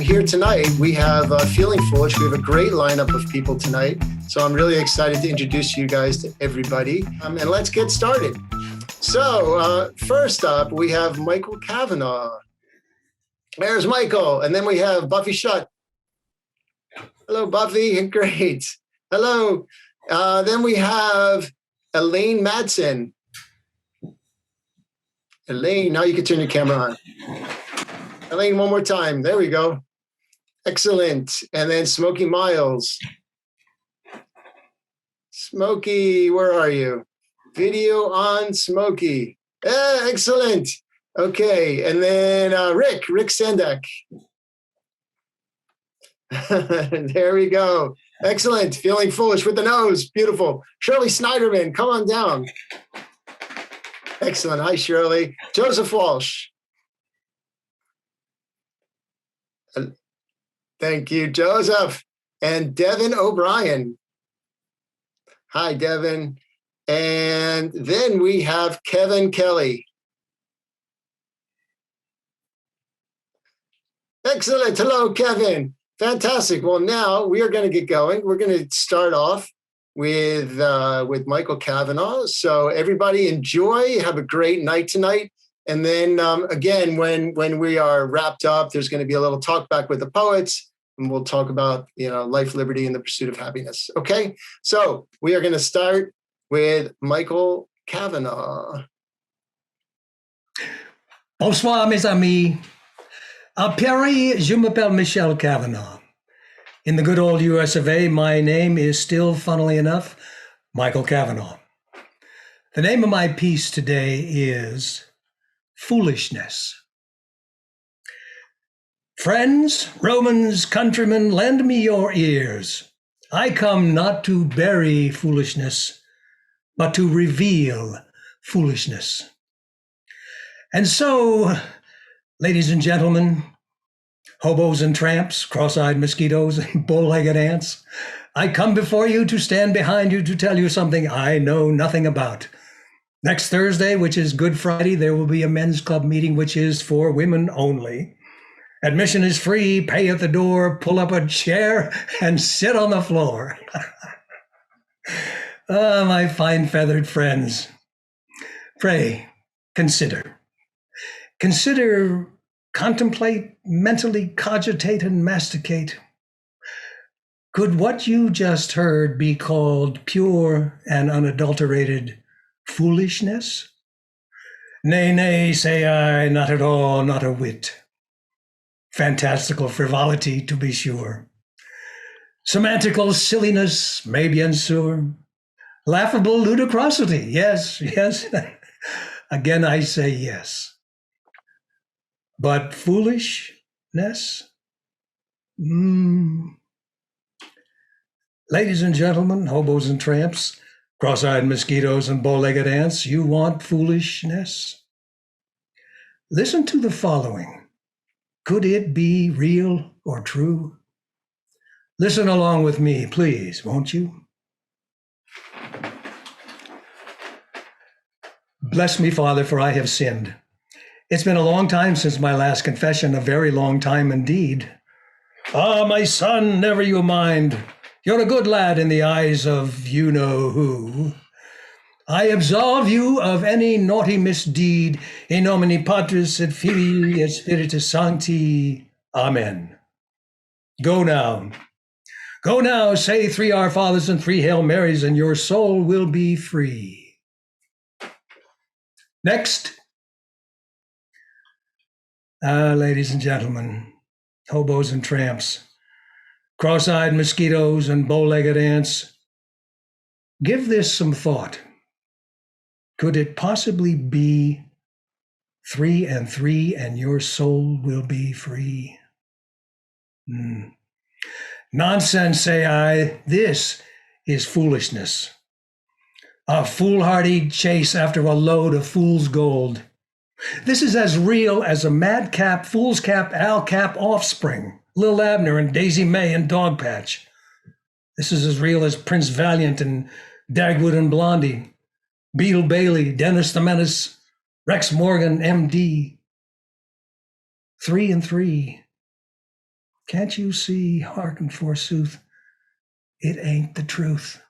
Here tonight, we have Feeling Foolish. We have a great lineup of people tonight. So I'm really excited to introduce you guys to everybody. And let's get started. So first up, we have Michael Cavanaugh. There's Michael. And then we have Buffy Shutt. Hello, Buffy. Great. Hello. Then we have Elaine Madsen. Elaine, now you can turn your camera on. Elaine, one more time. There we go. Excellent. And then Smokey Miles. Smokey, where are you? Video on Smokey. Excellent. Okay. And then Rick Sandack. There we go. Excellent. Feeling Foolish with the nose. Beautiful. Shirley Sniderman, come on down. Excellent. Hi, Shirley. Joseph Walsh. Thank you, Joseph. And Devon O'Brien. Hi, Devon. And then we have Kevin Kelly. Excellent. Hello, Kevin. Fantastic. Well, now we are going to get going. We're going to start off with Michael Cavanaugh. So everybody enjoy. Have a great night tonight. And then again, when we are wrapped up, there's going to be a little talk back with the poets, and we'll talk about life, liberty, and the pursuit of happiness. Okay, so we are going to start with Michael Cavanaugh. Bonsoir, mes amis. À Paris, je m'appelle Michel Cavanaugh. In the good old US of A, my name is still, funnily enough, Michael Cavanaugh. The name of my piece today is Foolishness. Friends, Romans, countrymen, lend me your ears. I come not to bury foolishness, but to reveal foolishness. And so, ladies and gentlemen, hobos and tramps, cross-eyed mosquitoes, and bow-legged ants, I come before you to stand behind you to tell you something I know nothing about. Next Thursday, which is Good Friday, there will be a men's club meeting, which is for women only. Admission is free, pay at the door, pull up a chair, and sit on the floor. My fine feathered friends, pray, consider. Consider, contemplate, mentally cogitate, and masticate. Could what you just heard be called pure and unadulterated foolishness? Nay, nay, say I, not at all, not a whit. Fantastical frivolity, to be sure. Semantical silliness, may bien sûr. Laughable ludicrosity, yes, yes. Again, I say yes. But foolishness? Ladies and gentlemen, hobos and tramps, cross-eyed mosquitoes and bow-legged ants, you want foolishness? Listen to the following. Could it be real or true? Listen along with me, please, won't you? Bless me, Father, for I have sinned. It's been a long time since my last confession, a very long time indeed. Ah, my son, never you mind. You're a good lad in the eyes of you-know-who. I absolve you of any naughty misdeed. In nomine Patris et Filii et Spiritus Sancti. Amen. Go now. Go now, say 3 Our Fathers and 3 Hail Marys, and your soul will be free. Next. Ladies and gentlemen, hobos and tramps, cross-eyed mosquitoes and bow-legged ants, give this some thought. Could it possibly be 3 and 3 and your soul will be free? Nonsense, say I. This is foolishness. A foolhardy chase after a load of fool's gold. This is as real as a madcap, foolscap, owlcap offspring, Lil Abner and Daisy May and Dogpatch. This is as real as Prince Valiant and Dagwood and Blondie, Beetle Bailey, Dennis the Menace, Rex Morgan, MD. 3 and 3. Can't you see, hearken forsooth, it ain't the truth.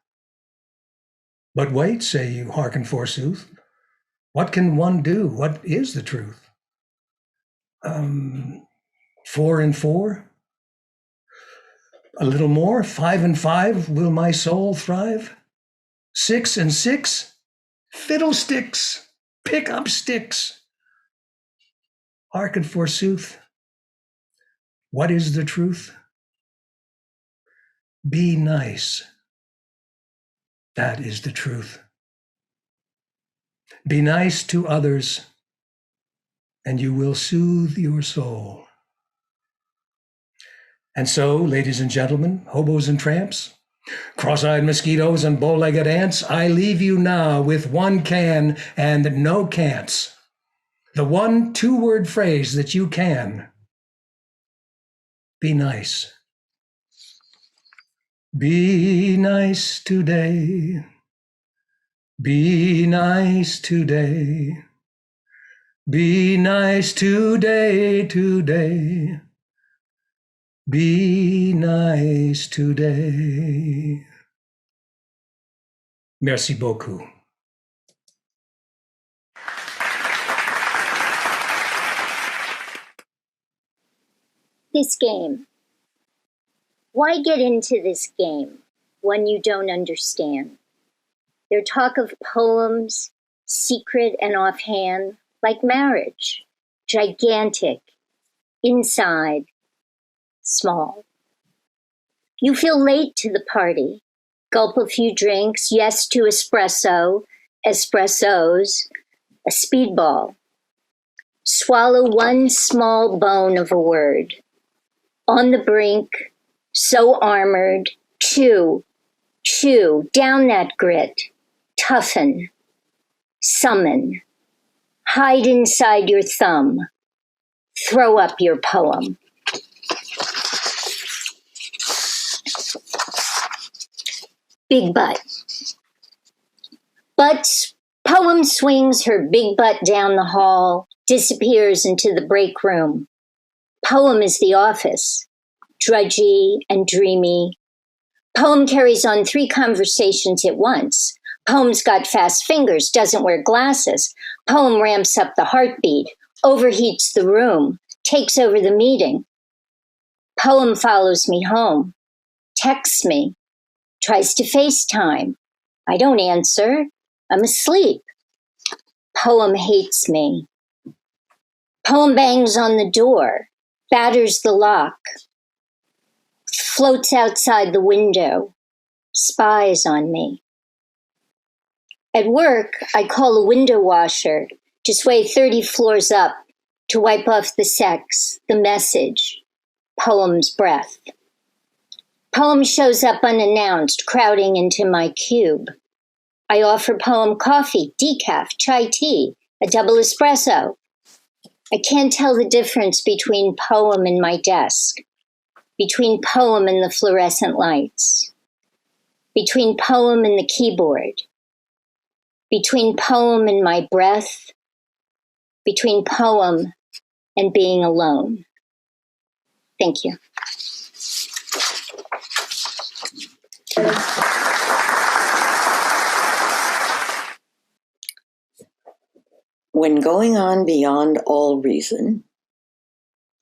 But wait, say you, hearken forsooth, what can one do? What is the truth? 4 and 4? A little more, 5 and 5, will my soul thrive? 6 and 6? Fiddlesticks, pick up sticks. Hearken forsooth, what is the truth? Be nice. That is the truth. Be nice to others, and you will soothe your soul. And so, ladies and gentlemen, hobos and tramps, cross-eyed mosquitoes and bow-legged ants, I leave you now with one can and no can'ts. The one two-word phrase that you can. Be nice. Be nice today. Be nice today. Be nice today, today. Be nice today. Merci beaucoup. This game. Why get into this game when you don't understand? Their talk of poems, secret and offhand, like marriage, gigantic, inside, small. You feel late to the party, gulp a few drinks, yes to espresso, espressos, a speedball. Swallow one small bone of a word. On the brink, so armored, chew, down that grit, toughen, summon, hide inside your thumb, throw up your poem. Big butt. Poem swings her big butt down the hall, disappears into the break room. Poem is the office, drudgy and dreamy. Poem carries on 3 conversations at once. Poem's got fast fingers, doesn't wear glasses. Poem ramps up the heartbeat, overheats the room, takes over the meeting. Poem follows me home, texts me, tries to FaceTime. I don't answer. I'm asleep. Poem hates me. Poem bangs on the door, batters the lock, floats outside the window, spies on me. At work, I call a window washer to sway 30 floors up to wipe off the sex, the message, Poem's breath. Poem shows up unannounced, crowding into my cube. I offer Poem coffee, decaf, chai tea, a double espresso. I can't tell the difference between Poem and my desk, between Poem and the fluorescent lights, between Poem and the keyboard, between Poem and my breath, between Poem and being alone. Thank you. When going on beyond all reason,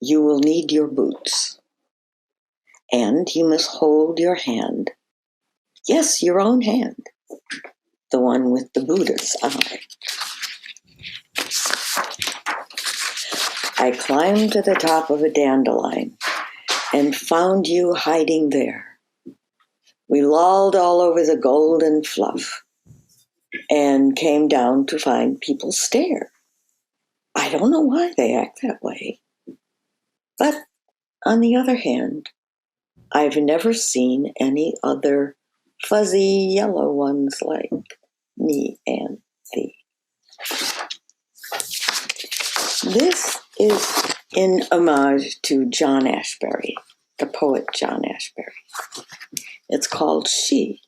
you will need your boots. And you must hold your hand. Yes, your own hand. The one with the Buddha's eye. I climbed to the top of a dandelion and found you hiding there. We lolled all over the golden fluff and came down to find people stare. I don't know why they act that way. But on the other hand, I've never seen any other fuzzy yellow ones like me and thee. This is in homage to John Ashbery, the poet John Ashbery. It's called She.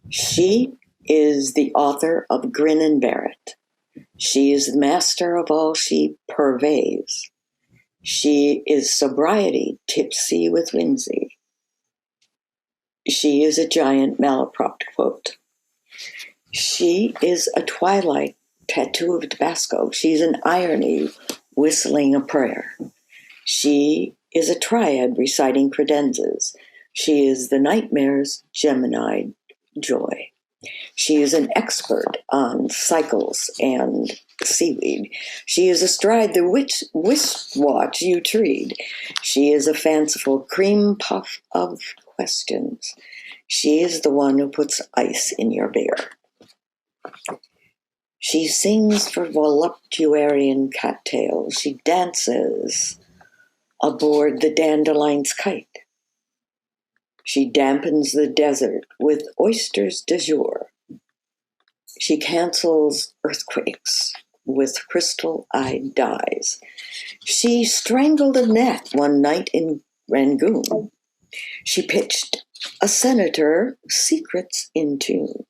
She is the author of Grin and Bear It. She is the master of all she purveys. She is sobriety, tipsy with whimsy. She is a giant malaprop quote. She is a twilight tattoo of Tabasco. She's an irony whistling a prayer. She is a triad reciting credenzas. She is the nightmare's Gemini joy. She is an expert on cycles and seaweed. She is astride the wristwatch you tread. She is a fanciful cream puff of questions. She is the one who puts ice in your beer. She sings for voluptuarian cattails. She dances aboard the dandelion's kite. She dampens the desert with oysters de jour. She cancels earthquakes with crystal-eyed dyes. She strangled a gnat one night in Rangoon. She pitched a senator secrets in tune.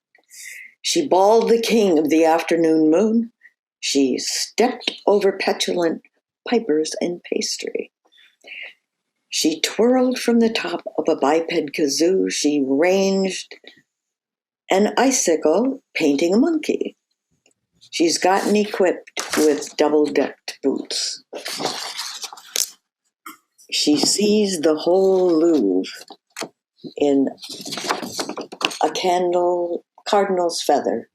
She bawled the king of the afternoon moon. She stepped over petulant pipers and pastry. She twirled from the top of a biped kazoo. She ranged an icicle painting a monkey. She's gotten equipped with double-decked boots. She sees the whole Louvre in a cardinal's feather.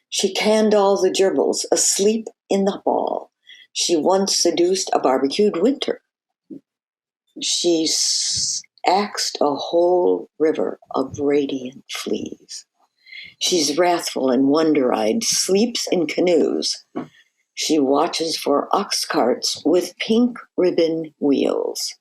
She canned all the gerbils asleep in the hall. She once seduced a barbecued winter. She axed a whole river of radiant fleas. She's wrathful and wonder-eyed, sleeps in canoes. She watches for ox carts with pink ribbon wheels.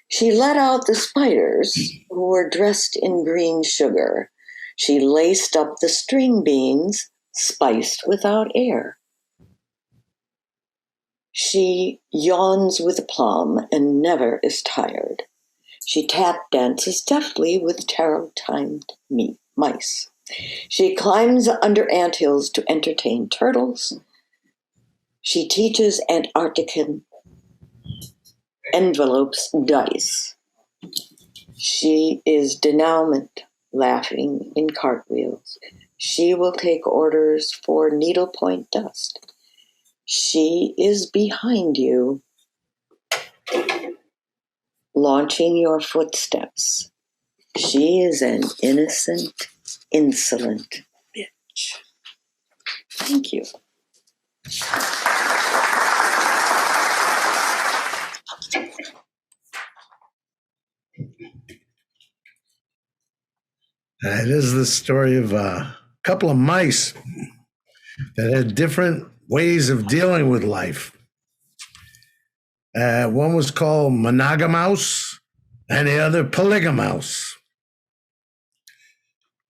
She let out the spiders who were dressed in green sugar. She laced up the string beans, spiced without air. She yawns with aplomb and never is tired. She tap dances deftly with tarot-timed mice. She climbs under anthills to entertain turtles. She teaches Antarctican envelopes dice. She is denouement, laughing in cartwheels. She will take orders for needlepoint dust. She is behind you, launching your footsteps. She is an innocent, insolent bitch. Thank you. It is the story of a couple of mice that had different ways of dealing with life. One was called Monogamouse and the other Polygamouse.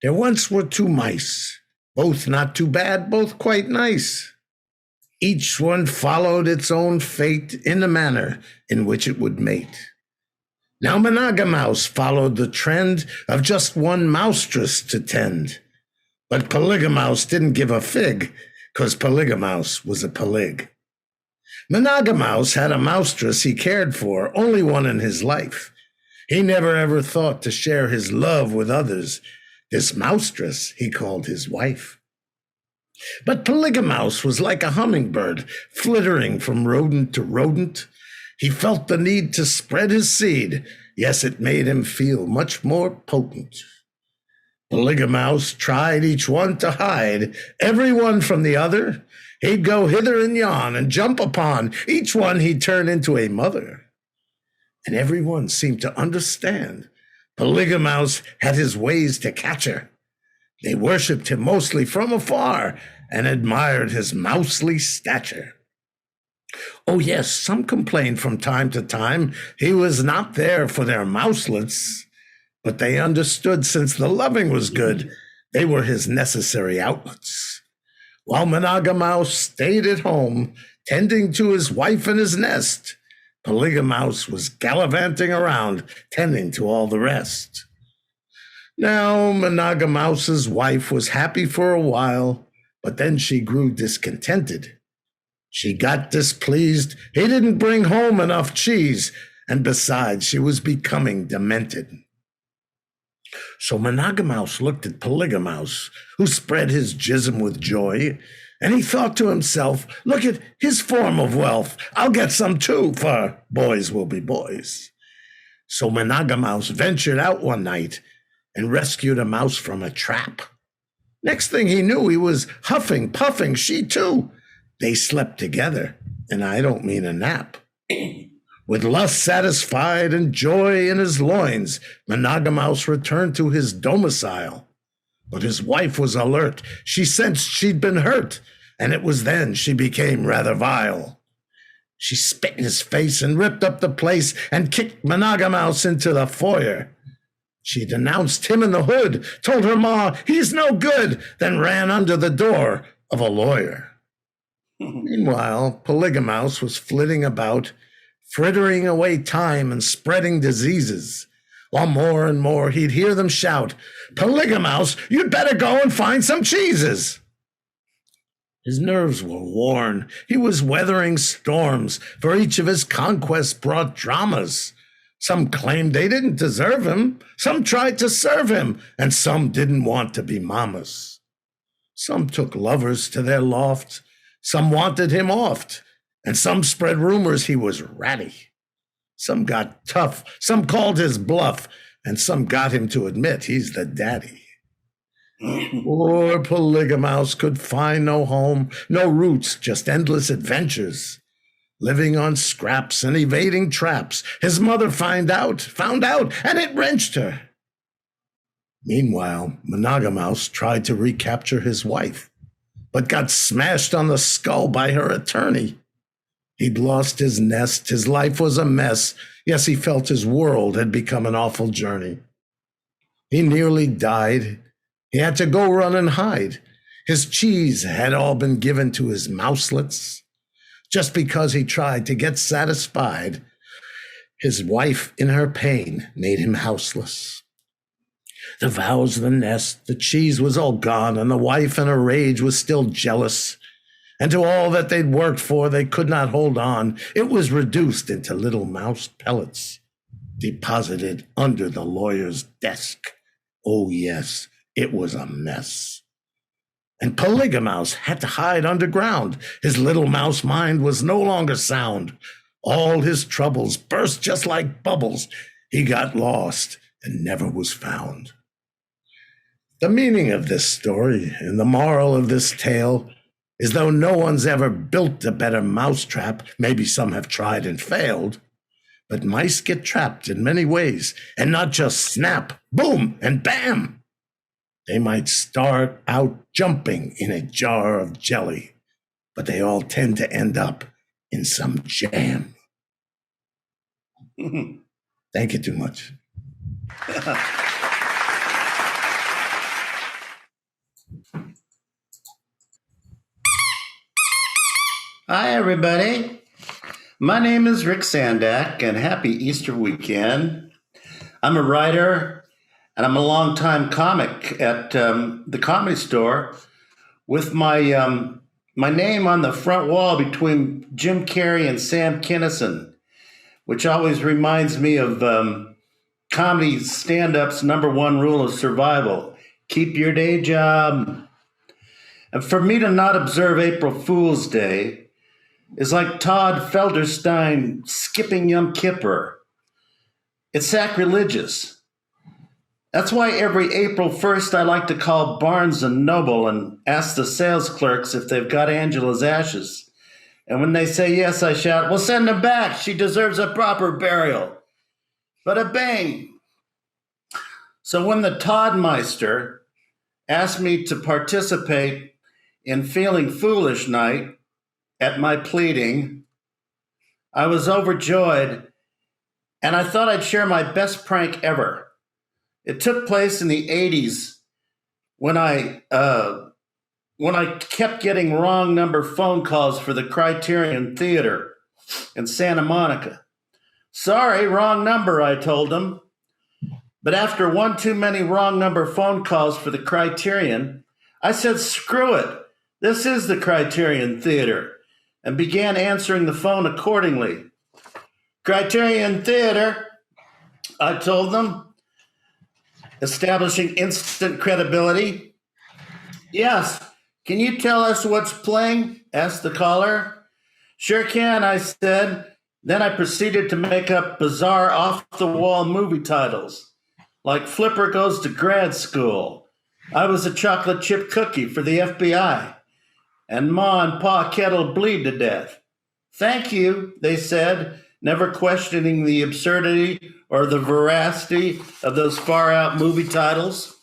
There once were two mice, both not too bad, both quite nice. Each one followed its own fate in the manner in which it would mate. Now Monogamouse followed the trend of just one mousetress to tend. But Polygamouse didn't give a fig, 'cause Polygamouse was a polyg. Monogamouse had a mousetress he cared for, only one in his life. He never ever thought to share his love with others. This mousetress he called his wife. But Polygamouse was like a hummingbird, flittering from rodent to rodent. He felt the need to spread his seed. Yes, it made him feel much more potent. Polygamouse tried each one to hide, every one from the other. He'd go hither and yon and jump upon. Each one he'd turn into a mother. And every one seemed to understand. Polygamouse had his ways to catch her. They worshipped him mostly from afar and admired his mousely stature. Oh yes, some complained from time to time he was not there for their mouselets, but they understood since the loving was good, they were his necessary outlets. while Monogamouse stayed at home, tending to his wife and his nest. Polygamouse was gallivanting around, tending to all the rest. Now, Monogamouse's wife was happy for a while, but then she grew discontented. She got displeased. He didn't bring home enough cheese, and besides, she was becoming demented. So Monogamouse looked at Polygamouse, who spread his jism with joy, and he thought to himself, look at his form of wealth. I'll get some too, for boys will be boys. So Monogamouse ventured out one night and rescued a mouse from a trap. Next thing he knew, he was huffing, puffing, she too. They slept together, and I don't mean a nap. With lust satisfied and joy in his loins, Monogamouse returned to his domicile. But his wife was alert. She sensed she'd been hurt, and it was then she became rather vile. She spit in his face and ripped up the place and kicked Monogamouse into the foyer. She denounced him in the hood, told her ma he's no good, then ran under the door of a lawyer. Meanwhile, Polygamouse was flitting about, frittering away time and spreading diseases, while more and more he'd hear them shout, Polygamouse, you'd better go and find some cheeses. His nerves were worn. He was weathering storms, for each of his conquests brought dramas. Some claimed they didn't deserve him, some tried to serve him, and some didn't want to be mamas. Some took lovers to their loft, some wanted him oft, and some spread rumors he was ratty. Some got tough, some called his bluff, and some got him to admit he's the daddy. Poor Polygamouse could find no home, no roots, just endless adventures. Living on scraps and evading traps, his mother found out, and it wrenched her. Meanwhile, Monogamouse tried to recapture his wife, but got smashed on the skull by her attorney. He'd lost his nest, his life was a mess. Yes, he felt his world had become an awful journey. He nearly died. He had to go run and hide. His cheese had all been given to his mouselets. Just because he tried to get satisfied, his wife in her pain made him houseless. The vows, the nest, the cheese was all gone, and the wife in her rage was still jealous. And to all that they'd worked for, they could not hold on. It was reduced into little mouse pellets, deposited under the lawyer's desk. Oh, yes, it was a mess. And Polygamouse had to hide underground. His little mouse mind was no longer sound. All his troubles burst just like bubbles. He got lost and never was found. The meaning of this story and the moral of this tale is though no one's ever built a better mousetrap, maybe some have tried and failed, but mice get trapped in many ways, and not just snap, boom, and bam. They might start out jumping in a jar of jelly, but they all tend to end up in some jam. Thank you too much. Hi, everybody. My name is Rick Sandack, and happy Easter weekend. I'm a writer, and I'm a longtime comic at the Comedy Store with my my name on the front wall between Jim Carrey and Sam Kinison, which always reminds me of comedy stand-up's number one rule of survival: keep your day job. And for me to not observe April Fool's Day is like Todd Felderstein skipping Yom Kippur. It's sacrilegious. That's why every April 1st I like to call Barnes & Noble and ask the sales clerks if they've got Angela's ashes. And when they say yes, I shout, well, send them back. She deserves a proper burial. Bada bang. So when the Toddmeister asked me to participate in Feeling Foolish Night, at my pleading, I was overjoyed, and I thought I'd share my best prank ever. It took place in the 80s when I when I kept getting wrong number phone calls for the Criterion Theater in Santa Monica. Sorry, wrong number, I told them. But after one too many wrong number phone calls for the Criterion, I said, screw it. This is the Criterion Theater, and began answering the phone accordingly. Criterion Theater, I told them, establishing instant credibility. Yes, can you tell us what's playing? Asked the caller. Sure can, I said. Then I proceeded to make up bizarre off-the-wall movie titles, like Flipper Goes to Grad School, I Was a Chocolate Chip Cookie for the FBI, and Ma and Pa Kettle Bleed to Death. Thank you, they said, never questioning the absurdity or the veracity of those far-out movie titles.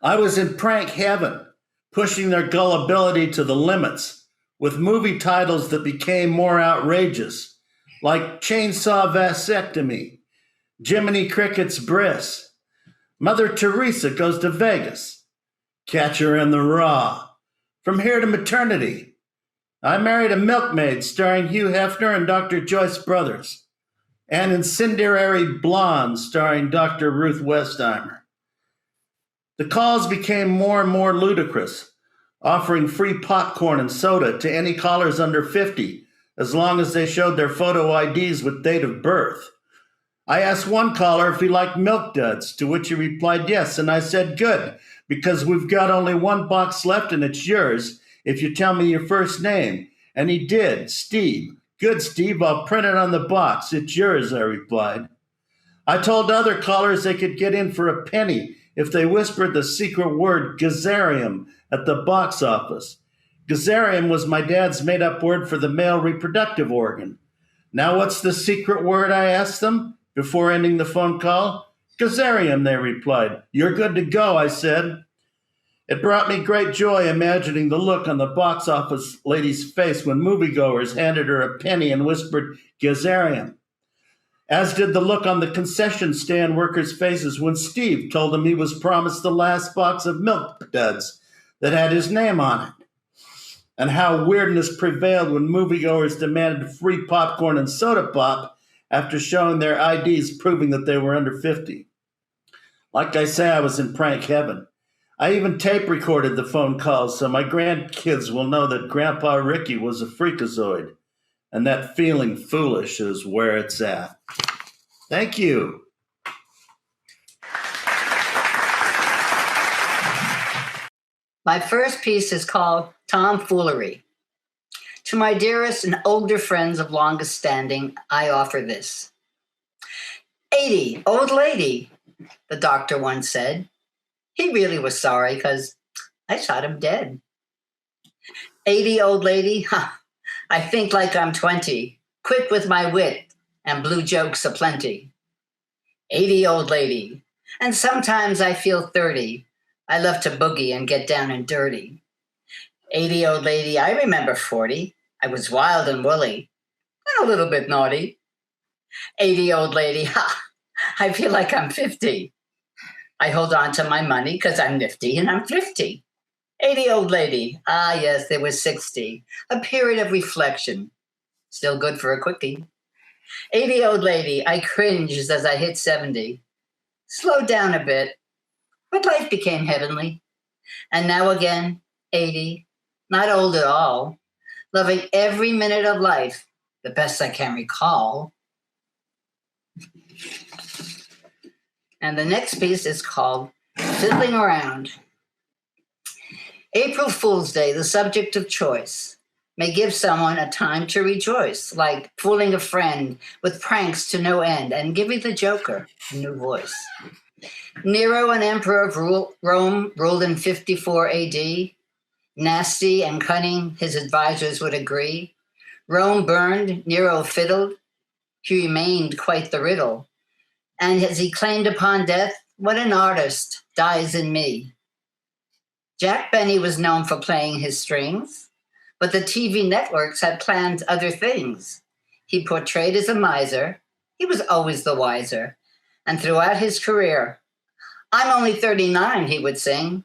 I was in prank heaven, pushing their gullibility to the limits with movie titles that became more outrageous, like Chainsaw Vasectomy, Jiminy Cricket's Bris, Mother Teresa Goes to Vegas, Catcher in the Rye, From Here to Maternity, I Married a Milkmaid starring Hugh Hefner and Dr. Joyce Brothers, and Incendiary Blonde starring Dr. Ruth Westheimer. The calls became more and more ludicrous, offering free popcorn and soda to any callers under 50, as long as they showed their photo IDs with date of birth. I asked one caller if he liked Milk Duds, to which he replied yes, and I said, good, because we've got only one box left and it's yours if you tell me your first name. And he did, Steve. Good, Steve, I'll print it on the box. It's yours, I replied. I told other callers they could get in for a penny if they whispered the secret word Gazarium at the box office. Gazarium was my dad's made-up word for the male reproductive organ. Now what's the secret word, I asked them before ending the phone call. Gazarium, they replied. You're good to go, I said. It brought me great joy imagining the look on the box office lady's face when moviegoers handed her a penny and whispered Gazarium, as did the look on the concession stand workers' faces when Steve told them he was promised the last box of Milk Duds that had his name on it, and how weirdness prevailed when moviegoers demanded free popcorn and soda pop after showing their IDs proving that they were under 50. Like I say, I was in prank heaven. I even tape recorded the phone calls so my grandkids will know that Grandpa Ricky was a freakazoid, and that feeling foolish is where it's at. Thank you. My first piece is called Tomfoolery. To my dearest and older friends of longest standing, I offer this. 80, old lady, the doctor once said. He really was sorry because I shot him dead. 80, old lady, I think like I'm 20, quick with my wit and blue jokes aplenty. 80, old lady, and sometimes I feel 30. I love to boogie and get down and dirty. 80, old lady, I remember 40. I was wild and woolly and a little bit naughty. 80, old lady, I feel like I'm 50. I hold on to my money because I'm nifty and I'm thrifty. 80, old lady, yes, there was 60. A period of reflection. Still good for a quickie. 80, old lady, I cringed as I hit 70. Slowed down a bit, but life became heavenly. And now again, 80, not old at all, loving every minute of life, the best I can recall. And the next piece is called Fiddling Around. April Fool's Day, the subject of choice, may give someone a time to rejoice, like fooling a friend with pranks to no end and giving the Joker a new voice. Nero, an emperor of Rome, ruled in 54 AD. Nasty and cunning, his advisors would agree. Rome burned, Nero fiddled. He remained quite the riddle. And as he claimed upon death, what an artist dies in me. Jack Benny was known for playing his strings, but the TV networks had planned other things. He portrayed as a miser. He was always the wiser. And throughout his career, I'm only 39, he would sing.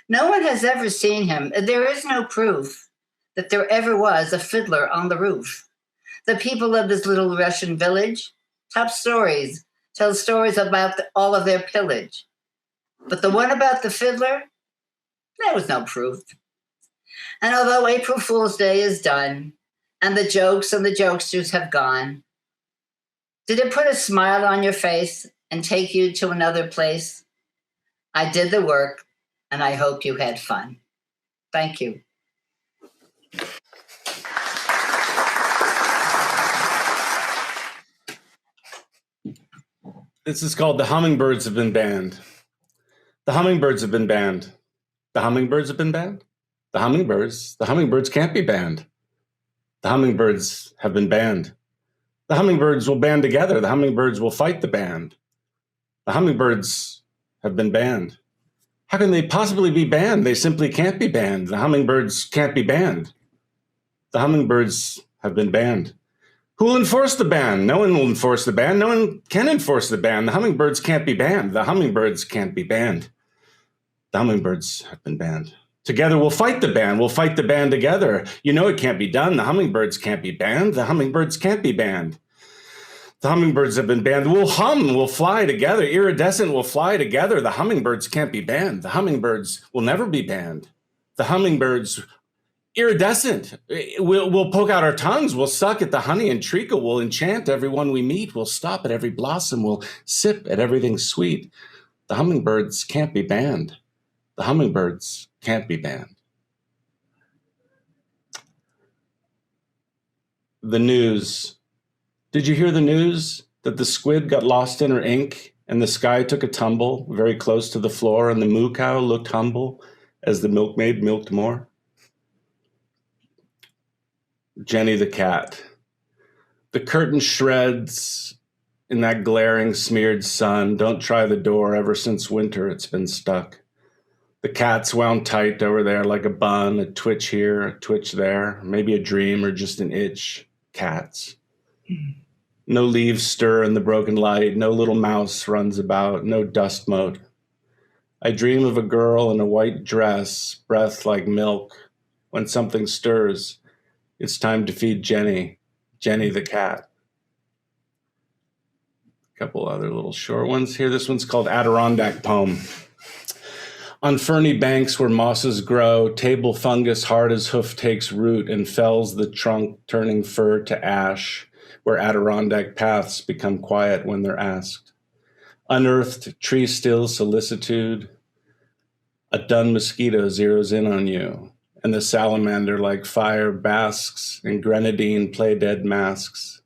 No one has ever seen him. There is no proof that there ever was a fiddler on the roof. The people of this little Russian village tell stories about all of their pillage. But the one about the fiddler, there was no proof. And although April Fool's Day is done, and the jokes and the jokesters have gone, did it put a smile on your face and take you to another place? I did the work, and I hope you had fun. Thank you. This is called The Hummingbirds Have Been Banned. The hummingbirds have been banned. The hummingbirds have been banned. The hummingbirds can't be banned. The hummingbirds have been banned. The hummingbirds will band together. The hummingbirds will fight the band. The hummingbirds have been banned. How can they possibly be banned? They simply can't be banned. The hummingbirds can't be banned. The hummingbirds have been banned. Who will enforce the ban? No one will enforce the ban. No one can enforce the ban. The hummingbirds can't be banned. The hummingbirds can't be banned. The hummingbirds have been banned. Together we'll fight the ban. We'll fight the ban together. You know it can't be done. The hummingbirds can't be banned. The hummingbirds can't be banned. The hummingbirds have been banned. We'll hum. We'll fly together. Iridescent will fly together. The hummingbirds can't be banned. The hummingbirds will never be banned. The hummingbirds iridescent. We'll poke out our tongues. We'll suck at the honey and treacle. We'll enchant everyone we meet. We'll stop at every blossom. We'll sip at everything sweet. The hummingbirds can't be banned. The hummingbirds can't be banned. The news. Did you hear the news that the squid got lost in her ink and the sky took a tumble very close to the floor and the moo cow looked humble as the milkmaid milked more? Jenny the cat. The curtain shreds in that glaring, smeared sun. Don't try the door. Ever since winter, it's been stuck. The cat's wound tight over there like a bun, a twitch here, a twitch there, maybe a dream or just an itch. Cats. No leaves stir in the broken light. No little mouse runs about. No dust mote. I dream of a girl in a white dress, breath like milk. When something stirs, it's time to feed Jenny the cat. A couple other little short ones here. This one's called Adirondack Poem. On ferny banks where mosses grow, table fungus hard as hoof takes root and fells the trunk, turning fur to ash, where Adirondack paths become quiet when they're asked. Unearthed tree still solicitude, a dun mosquito zeroes in on you, and the salamander like fire basks in grenadine play dead masks.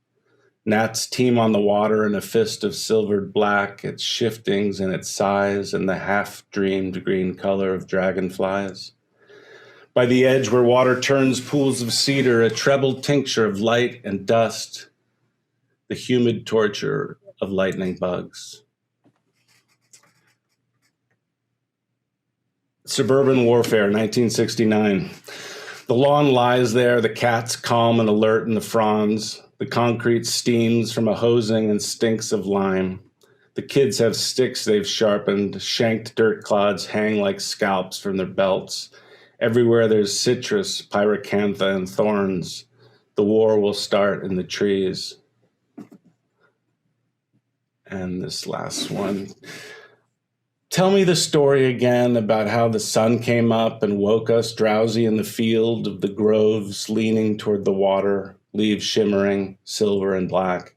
Gnats teem on the water in a fist of silvered black, its shiftings and its size and the half-dreamed green color of dragonflies. By the edge where water turns pools of cedar, a trebled tincture of light and dust, the humid torture of lightning bugs. Suburban Warfare, 1969. The lawn lies there, the cats calm and alert in the fronds. The concrete steams from a hosing and stinks of lime. The kids have sticks they've sharpened. Shanked dirt clods hang like scalps from their belts. Everywhere there's citrus, pyracantha, and thorns. The war will start in the trees. And this last one. Tell me the story again about how the sun came up and woke us drowsy in the field of the groves leaning toward the water, leaves shimmering, silver and black.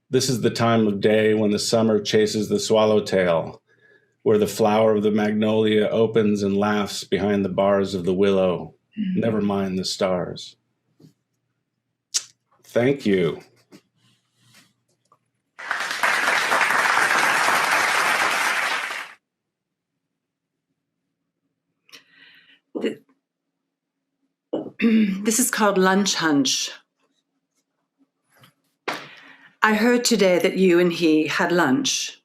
This is the time of day when the summer chases the swallowtail, where the flower of the magnolia opens and laughs behind the bars of the willow. Never mind the stars. Thank you. This is called Lunch Hunch. I heard today that you and he had lunch.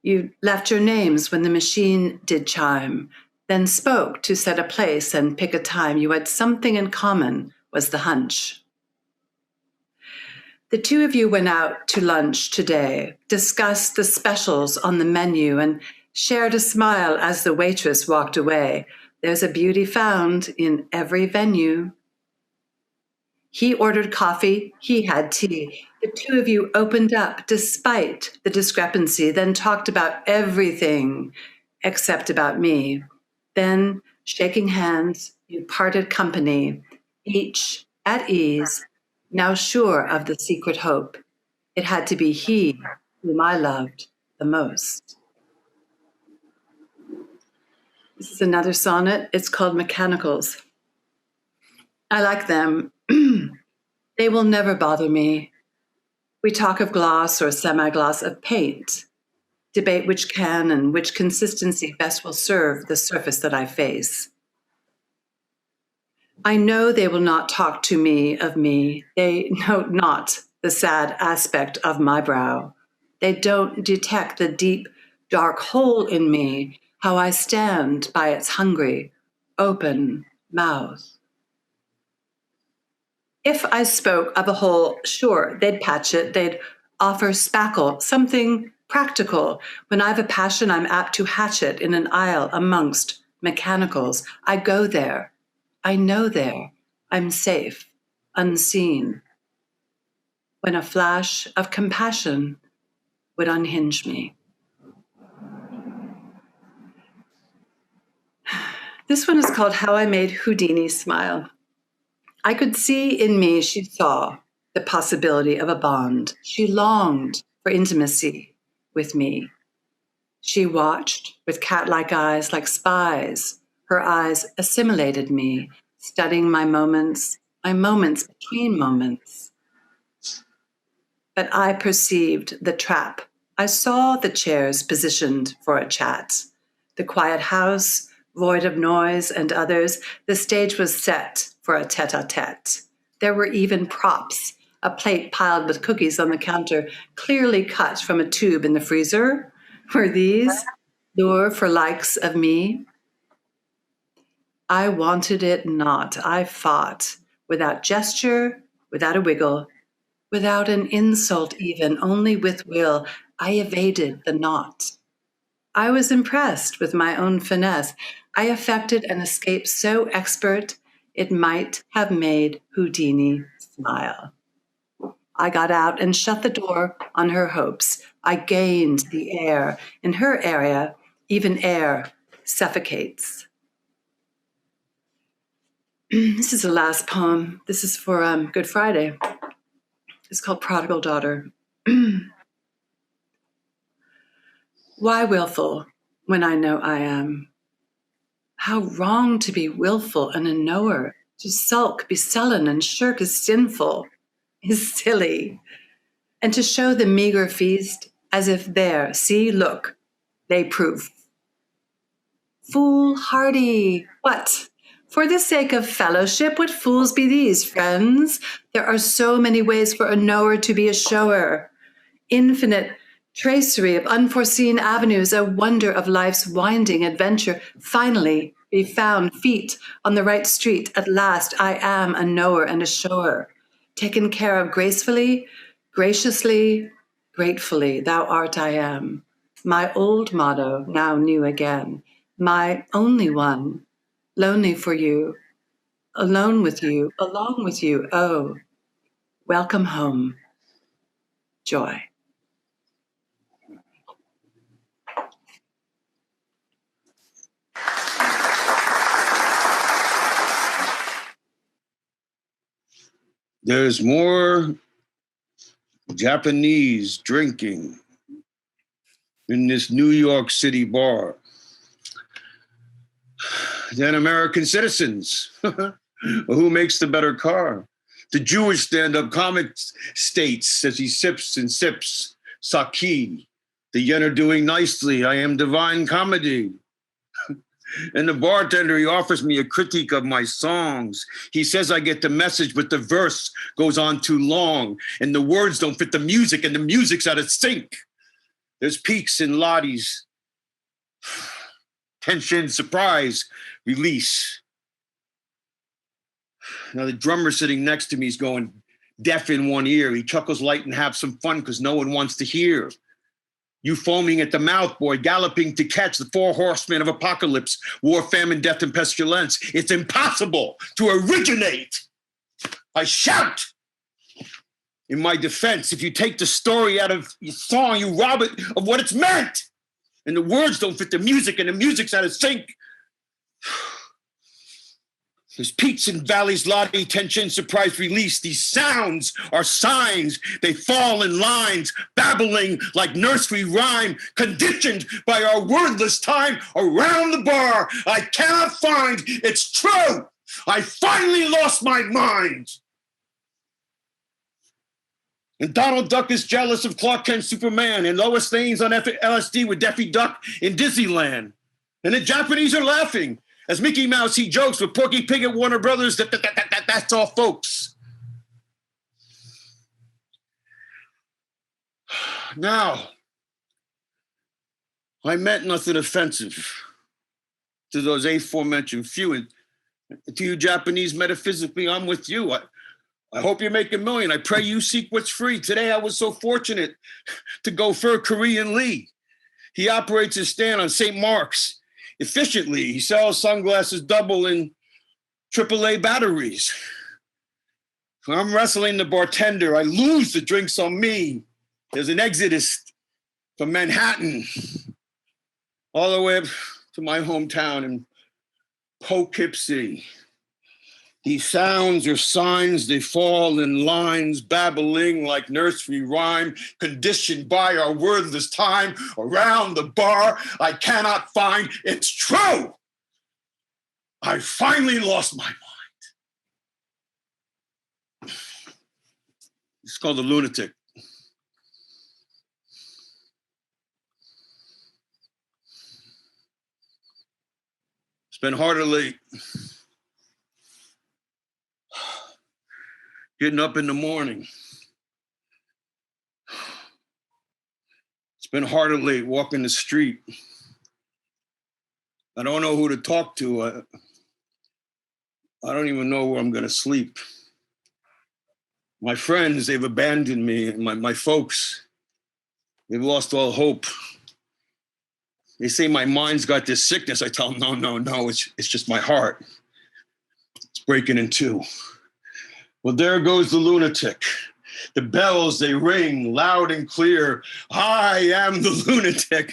You left your names when the machine did chime, then spoke to set a place and pick a time. You had something in common, was the hunch. The two of you went out to lunch today, discussed the specials on the menu, and shared a smile as the waitress walked away. There's a beauty found in every venue. He ordered coffee, he had tea. The two of you opened up despite the discrepancy, then talked about everything except about me. Then, shaking hands, you parted company, each at ease, now sure of the secret hope. It had to be he whom I loved the most. This is another sonnet. It's called Mechanicals. I like them. They will never bother me. We talk of gloss or semi-gloss, of paint, debate which can and which consistency best will serve the surface that I face. I know they will not talk to me of me. They note not the sad aspect of my brow. They don't detect the deep, dark hole in me, how I stand by its hungry, open mouth. If I spoke of a hole, sure, they'd patch it. They'd offer spackle, something practical. When I've a passion, I'm apt to hatch it in an aisle amongst mechanicals. I go there. I know there. I'm safe, unseen. When a flash of compassion would unhinge me. This one is called How I Made Houdini Smile. I could see in me, she saw the possibility of a bond. She longed for intimacy with me. She watched with cat-like eyes like spies. Her eyes assimilated me, studying my moments between moments. But I perceived the trap. I saw the chairs positioned for a chat. The quiet house, void of noise and others, the stage was set for a tete-a-tete. There were even props, a plate piled with cookies on the counter, clearly cut from a tube in the freezer. Were these lure for likes of me? I wanted it not. I fought, without gesture, without a wiggle, without an insult even, only with will. I evaded the knot. I was impressed with my own finesse. I effected an escape so expert it might have made Houdini smile. I got out and shut the door on her hopes. I gained the air. In her area, even air suffocates. This is the last poem. This is for Good Friday. It's called Prodigal Daughter. Why willful when I know I am? How wrong to be willful and a knower. To sulk, be sullen, and shirk is sinful, is silly. And to show the meager feast as if there, see, look, lay proof. Foolhardy, what? For the sake of fellowship, what fools be these, friends? There are so many ways for a knower to be a shower. Infinite tracery of unforeseen avenues, a wonder of life's winding adventure. Finally, be found feet on the right street. At last, I am a knower and a shower. Taken care of gracefully, graciously, gratefully, thou art I am. My old motto, now new again. My only one, lonely for you, alone with you, along with you. Oh, welcome home. Joy. There's more Japanese drinking in this New York City bar than American citizens. Who makes the better car? The Jewish stand-up comic states as he sips and sips sake. The yen are doing nicely. I am divine comedy. And the bartender, he offers me a critique of my songs. He says I get the message, but the verse goes on too long, and the words don't fit the music, and the music's out of sync. There's peaks and lotties. Tension, surprise, release. Now the drummer sitting next to me is going deaf in one ear. He chuckles light and have some fun because no one wants to hear. You foaming at the mouth, boy, galloping to catch the 4 horsemen of apocalypse, war, famine, death, and pestilence. It's impossible to originate. I shout in my defense. If you take the story out of your song, you rob it of what it's meant. And the words don't fit the music, and the music's out of sync. There's peaks and valleys, lottie, tension, surprise, release. These sounds are signs. They fall in lines, babbling like nursery rhyme, conditioned by our wordless time around the bar. I cannot find, it's true. I finally lost my mind. And Donald Duck is jealous of Clark Kent Superman, and Lois Lane's on LSD with Daffy Duck in Disneyland. And the Japanese are laughing as Mickey Mouse, he jokes with Porky Pig at Warner Brothers. That's all, folks. Now, I meant nothing offensive to those aforementioned few. And to you Japanese, metaphysically, I'm with you. I hope you make $1 million. I pray you seek what's free. Today, I was so fortunate to go for Korean Lee. He operates his stand on St. Mark's efficiently. He sells sunglasses double in AAA batteries. When I'm wrestling the bartender, I lose the drinks on me. There's an exodus from Manhattan all the way up to my hometown in Poughkeepsie. These sounds are signs, they fall in lines, babbling like nursery rhyme, conditioned by our wordless time around the bar. I cannot find, it's true. I finally lost my mind. It's called The Lunatic. It's been harder late. Getting up in the morning. It's been harder late walking the street. I don't know who to talk to. I don't even know where I'm going to sleep. My friends, they've abandoned me. My folks, they've lost all hope. They say my mind's got this sickness. I tell them, no, it's just my heart. It's breaking in two. Well, there goes the lunatic. The bells, they ring loud and clear. I am the lunatic.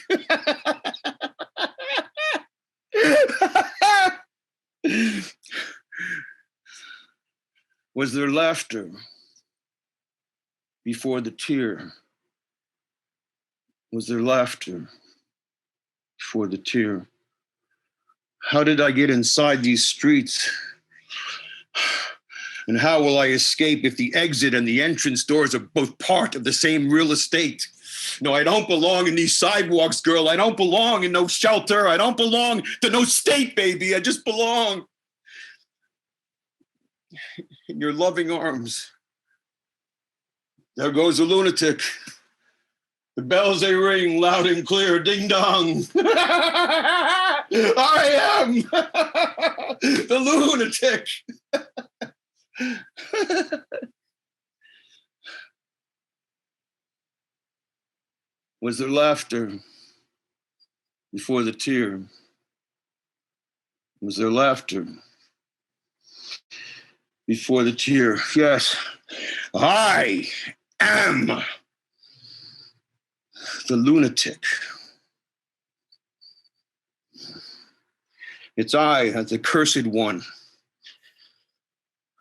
Was there laughter before the tear? Was there laughter before the tear? How did I get inside these streets? And how will I escape if the exit and the entrance doors are both part of the same real estate? No, I don't belong in these sidewalks, girl. I don't belong in no shelter. I don't belong to no state, baby. I just belong in your loving arms. There goes the lunatic. The bells, they ring loud and clear. Ding dong. I am the lunatic. Was there laughter before the tear? Was there laughter before the tear? Yes, I am the lunatic. It's I, the cursed one.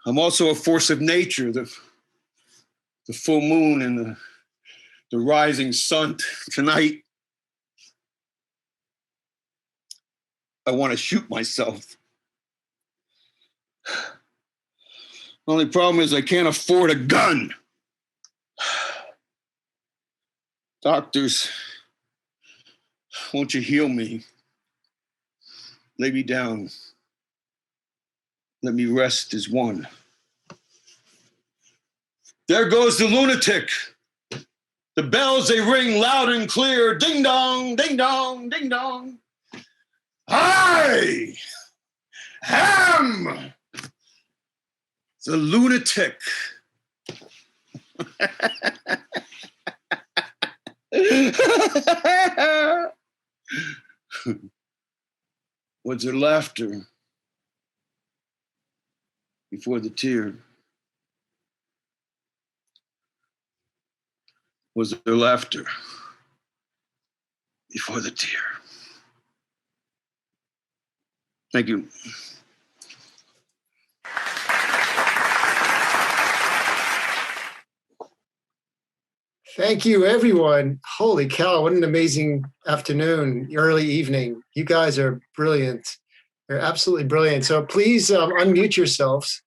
I'm also a force of nature, the full moon and the rising sun. Tonight, I want to shoot myself. The only problem is I can't afford a gun. Doctors, won't you heal me? Lay me down. Let me rest as one. There goes the lunatic. The bells, they ring loud and clear. Ding dong, ding dong, ding dong. I am the lunatic. Was there laughter before the tear? Was there laughter before the tear? Thank you. Thank you, everyone. Holy cow, what an amazing afternoon, early evening. You guys are brilliant. You're absolutely brilliant. So please unmute yourselves.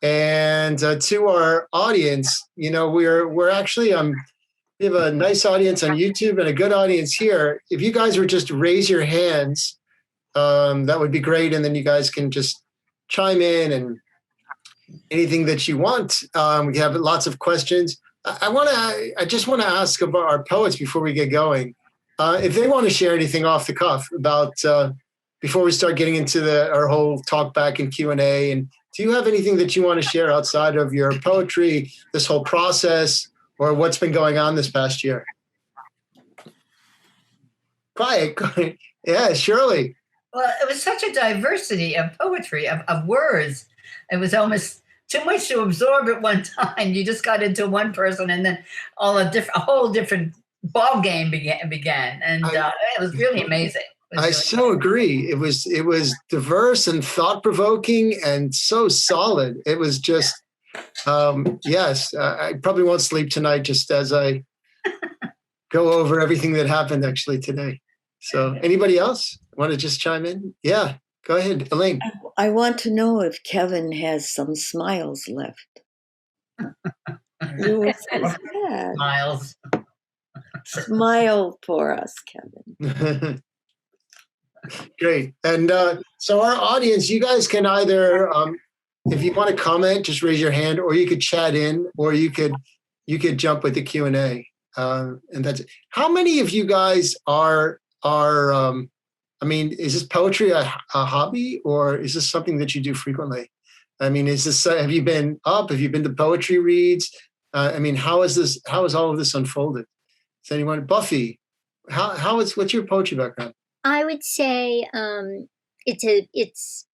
And to our audience, you know, we're actually, we have a nice audience on YouTube and a good audience here. If you guys would just raise your hands, that would be great. And then you guys can just chime in and anything that you want. We have lots of questions. I just want to ask about our poets before we get going, if they want to share anything off the cuff about before we start getting into our whole talk back and Q&A. And do you have anything that you want to share outside of your poetry, this whole process, or what's been going on this past year? Quiet. Yeah, Shirley. Well, it was such a diversity of poetry, of words. It was almost too much to absorb at one time. You just got into one person, and then a whole different ball game began, and it was really amazing. I so agree. It was diverse and thought provoking and so solid. It was just yes. I probably won't sleep tonight just as I go over everything that happened actually today. So, anybody else want to just chime in? Yeah. Go ahead, Elaine. I want to know if Kevin has some smiles left. You were so sad. Smiles. Smile for us, Kevin. Great. And so our audience, you guys can either, if you want to comment, just raise your hand, or you could chat in, or you could jump with the Q&A. And that's it. How many of you guys are I mean, is this poetry a hobby, or is this something that you do frequently? I mean, have you been up? Have you been to poetry reads? I mean, how has all of this unfolded? Is anyone, Buffy, what's your poetry background? I would say it's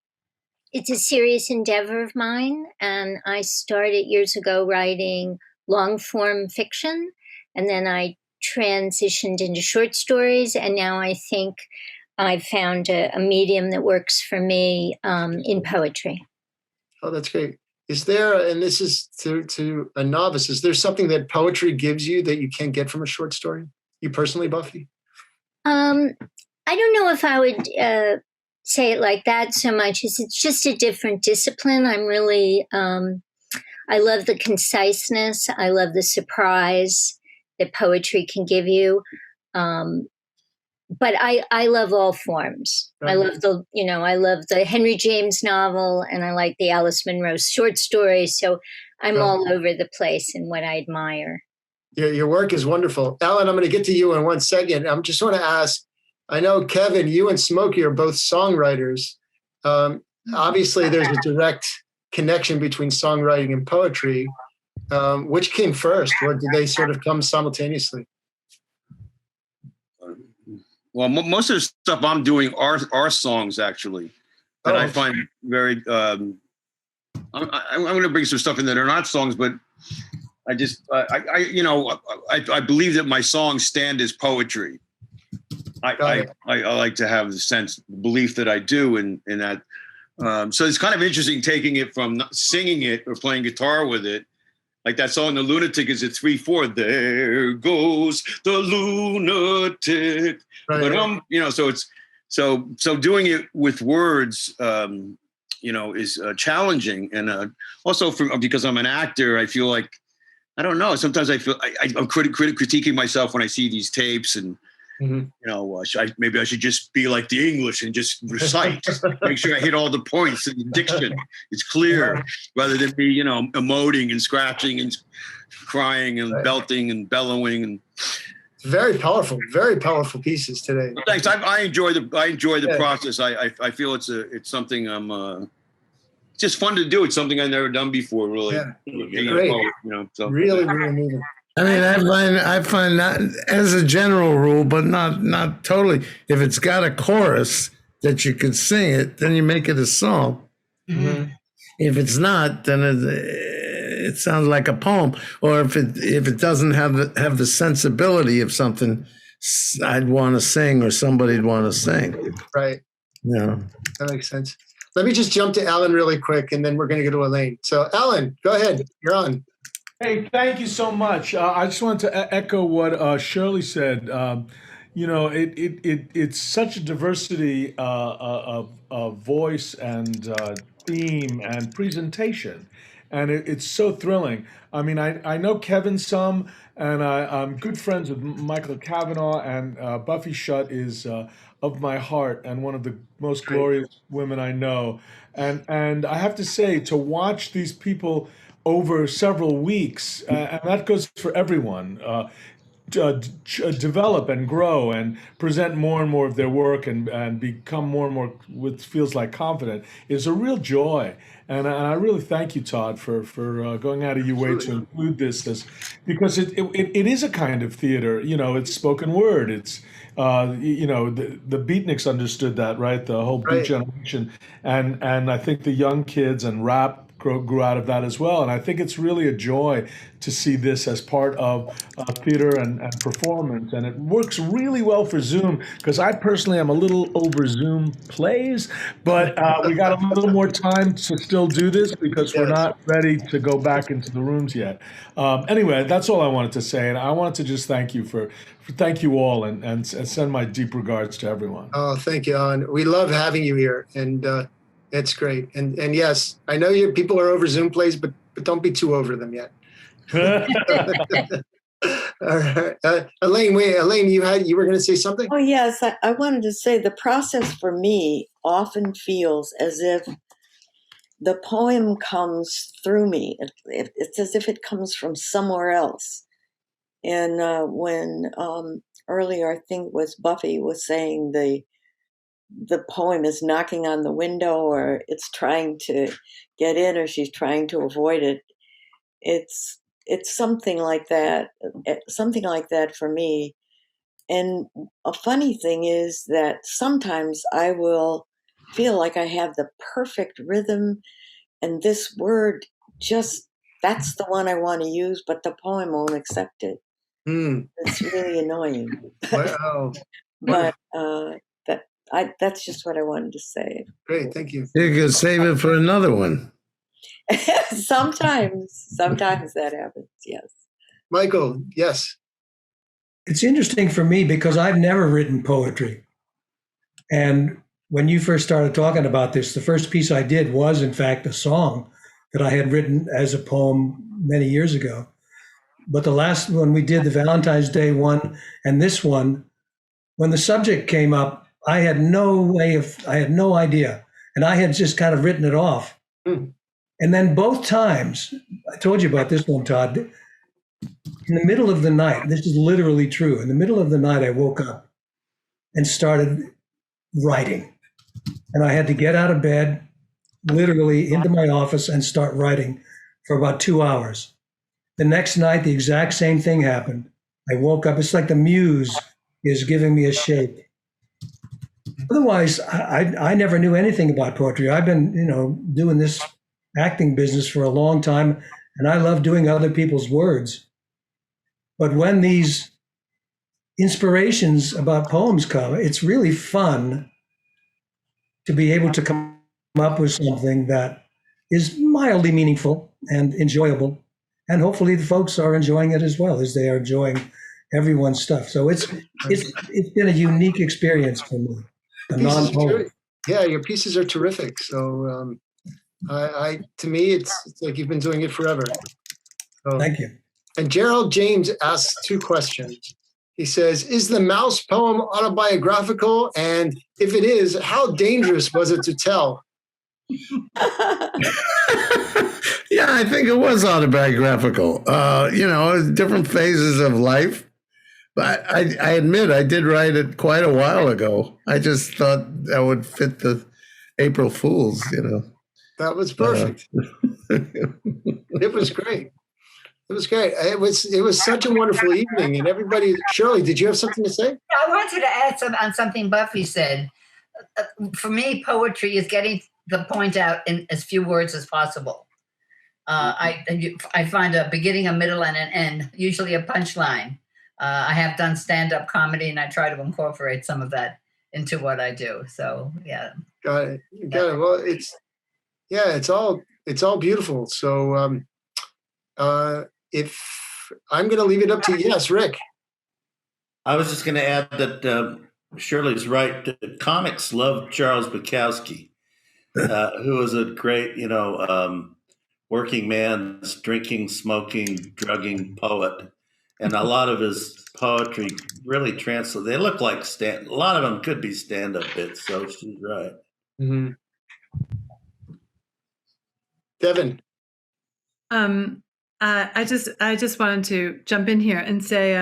a serious endeavor of mine, and I started years ago writing long form fiction, and then I transitioned into short stories, and now I think I've found a medium that works for me in poetry. Oh, that's great. Is there, and this is to a novice, is there something that poetry gives you that you can't get from a short story? You personally, Buffy? I don't know if I would say it like that so much as it's just a different discipline. I'm really, I love the conciseness. I love the surprise that poetry can give you. But I love all forms. I love the Henry James novel, and I like the Alice Munro short stories. So I'm all over the place in what I admire. Your work is wonderful. Alan, I'm going to get to you in 1 second. I just want to ask, I know, Kevin, you and Smokey are both songwriters. Obviously, there's a direct connection between songwriting and poetry. Which came first, or did they sort of come simultaneously? Well, most of the stuff I'm doing are songs, actually, that I find very. I'm going to bring some stuff in that are not songs, but I believe that my songs stand as poetry. I like to have the belief that I do in that. So it's kind of interesting taking it from singing it or playing guitar with it. Like that song, The Lunatic, is at 3/4. There goes the lunatic. Right. But so it's so doing it with words, is challenging, and also because I'm an actor, I feel like I don't know. Sometimes I feel I'm critiquing myself when I see these tapes, and maybe I should just be like the English and just recite, make sure I hit all the points in the diction. It's clear, rather than be, emoting and scratching and crying and belting and bellowing. And very powerful pieces today. Thanks. I enjoy the process. I feel it's something it's just fun to do. It's something I've never done before, really. Yeah. Great. Really moving. I mean, I find that as a general rule, but not totally. If it's got a chorus, that you could sing it, then you make it a song. Mm-hmm. If it's not, then it sounds like a poem. Or if it doesn't have the sensibility of something I'd want to sing or somebody'd want to sing. Right. Yeah. That makes sense. Let me just jump to Alan really quick, and then we're going to go to Elaine. So, Alan, go ahead. You're on. Hey, thank you so much. I just wanted to echo what Shirley said. It's such a diversity of voice and theme and presentation, and it's so thrilling. I mean, I know Kevin some, and I'm good friends with Michael Cavanaugh, and Buffy Shutt is of my heart and one of the most glorious women I know. And I have to say, to watch these people over several weeks, and that goes for everyone, develop and grow and present more and more of their work and become more and more what feels like confident is a real joy. And I really thank you, Todd, for going out of your way to include this because it is a kind of theater. It's spoken word. It's the beatniks understood that, right? The whole beat generation, and I think the young kids and rap grew out of that as well. And I think it's really a joy to see this as part of theater and performance. And it works really well for Zoom, because I personally am a little over Zoom plays, but we got a little more time to still do this because we're not ready to go back into the rooms yet. Anyway, that's all I wanted to say. And I wanted to just thank you all and send my deep regards to everyone. Oh, thank you, Alan. We love having you here. And it's great. And yes, I know people are over Zoom plays, but don't be too over them yet. All right. Elaine, you were going to say something? Oh, yes. I wanted to say the process for me often feels as if the poem comes through me. It's as if it comes from somewhere else. And when earlier, I think it was Buffy was saying the poem is knocking on the window, or it's trying to get in, or she's trying to avoid it. It's something like that for me. And a funny thing is that sometimes I will feel like I have the perfect rhythm, and this word that's the one I want to use, but the poem won't accept it. It's really annoying. Wow. But that's just what I wanted to say. Great, thank you. You can save it for another one. Sometimes that happens, yes. Michael, yes. It's interesting for me because I've never written poetry. And when you first started talking about this, the first piece I did was, in fact, a song that I had written as a poem many years ago. But the last one we did, the Valentine's Day one, and this one, when the subject came up, I had no idea. And I had just kind of written it off. And then both times, I told you about this one, Todd, in the middle of the night, this is literally true. In the middle of the night, I woke up and started writing. And I had to get out of bed, literally into my office and start writing for about 2 hours. The next night, the exact same thing happened. I woke up, it's like the muse is giving me a shake. Otherwise, I never knew anything about poetry. I've been, doing this acting business for a long time, and I love doing other people's words. But when these inspirations about poems come, it's really fun to be able to come up with something that is mildly meaningful and enjoyable. And hopefully the folks are enjoying it as well as they are enjoying everyone's stuff. So it's been a unique experience for me. Yeah, your pieces are terrific. So to me, it's like you've been doing it forever. So, thank you. And Gerald James asks 2 questions. He says, is the mouse poem autobiographical? And if it is, how dangerous was it to tell? Yeah, I think it was autobiographical. Different phases of life. But I admit I did write it quite a while ago. I just thought that would fit the April Fools, That was perfect. It was great. It was great. It was such a wonderful evening, and everybody. Shirley, did you have something to say? I wanted to add on something Buffy said. For me, poetry is getting the point out in as few words as possible. I find a beginning, a middle, and an end, usually a punchline. I have done stand-up comedy, and I try to incorporate some of that into what I do. So yeah. Got it. Well, it's all beautiful. So if I'm going to leave it up to you. Yes, Rick. I was just going to add that Shirley's right. The comics loved Charles Bukowski, who was a great, working man's drinking, smoking, drugging poet. And a lot of his poetry really translate. They look like a lot of them could be stand-up bits. So she's right. Mm-hmm. Devon. I just wanted to jump in here and say,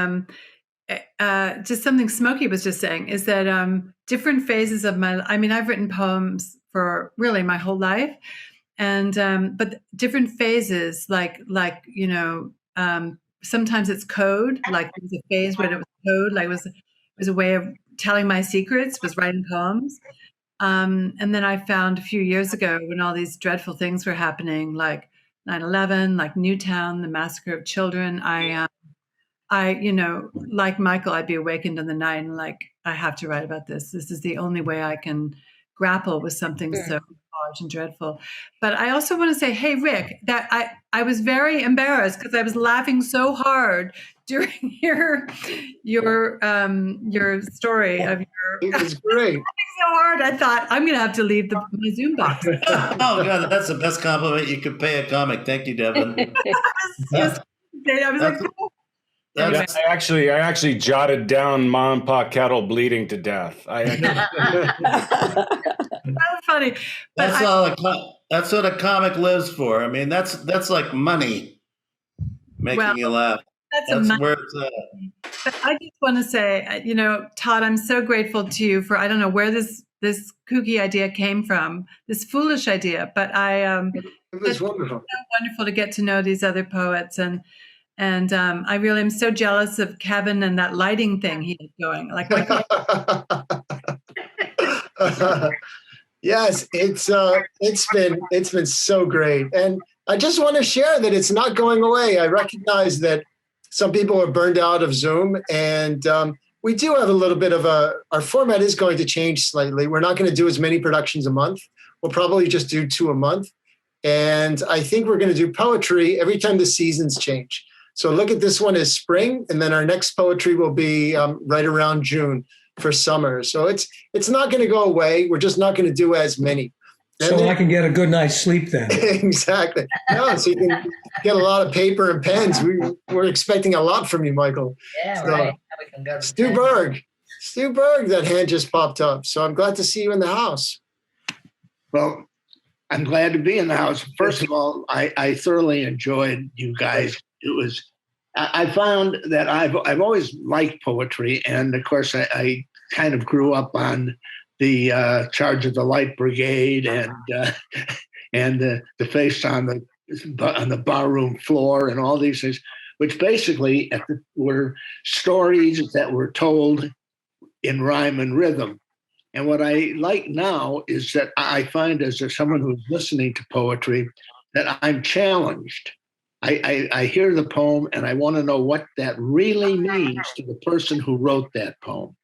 just something Smokey was just saying is that different phases of I've written poems for really my whole life, and but different phases, sometimes it's code, like there was a phase when it was code, like it was a way of telling my secrets, was writing poems. And then I found a few years ago when all these dreadful things were happening, like 9/11, like Newtown, the massacre of children. I like Michael, I'd be awakened in the night and like, I have to write about this. This is the only way I can grapple with something so large and dreadful. But I also want to say, hey, Rick, that I was very embarrassed because I was laughing so hard during your story of your. It was great. So hard, I thought I'm going to have to leave my Zoom box. Oh God, that's the best compliment you could pay a comic. Thank you, Devon. I was like. I actually jotted down "Mom and Pa Kettle bleeding to death." That was funny. That's what a comic lives for. I mean, that's like money, making you laugh. That's where it's at. But I just want to say, Todd, I'm so grateful to you for, I don't know where this kooky idea came from, this foolish idea, but it was wonderful. So wonderful to get to know these other poets, and I really am so jealous of Kevin and that lighting thing he is going. Like, yes, it's been so great, and I just want to share that it's not going away. I recognize that some people are burned out of Zoom, and we do have a little bit of our format is going to change slightly. We're not going to do as many productions a month. We'll probably just do 2 a month. And I think we're going to do poetry every time the seasons change. So look at this one as spring, and then our next poetry will be right around June for summer. So it's not going to go away. We're just not going to do as many. So I can get a good night's sleep then. Exactly. No, so you can get a lot of paper and pens. We're expecting a lot from you, Michael. Yeah, so, right. We can go to Stu Berg, that hand just popped up. So I'm glad to see you in the house. Well, I'm glad to be in the house. First of all, I thoroughly enjoyed you guys. I found that I've always liked poetry, and of course I kind of grew up on the Charge of the Light Brigade and the face on the barroom floor and all these things, which basically were stories that were told in rhyme and rhythm. And what I like now is that I find as someone who's listening to poetry that I'm challenged. I hear the poem and I want to know what that really means to the person who wrote that poem.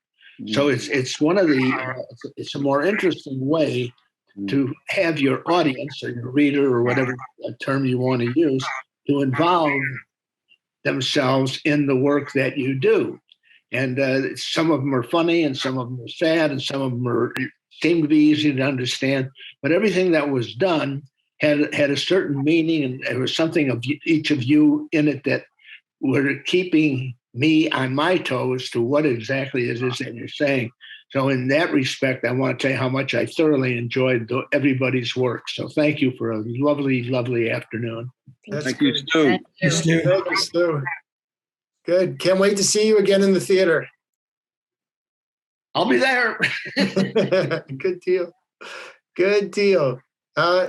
So it's one of it's a more interesting way to have your audience or your reader or whatever term you want to use to involve themselves in the work that you do. And some of them are funny and some of them are sad and some of them seem to be easy to understand. But everything that was done had a certain meaning, and there was something of each of you in it that were keeping me on my toes to what exactly it is that you're saying. So in that respect, I want to tell you how much I thoroughly enjoyed everybody's work. So thank you for a lovely, lovely afternoon. Thank you, Stu. Thank you, Stu. Good. Can't wait to see you again in the theater. I'll be there. Good deal. Good deal.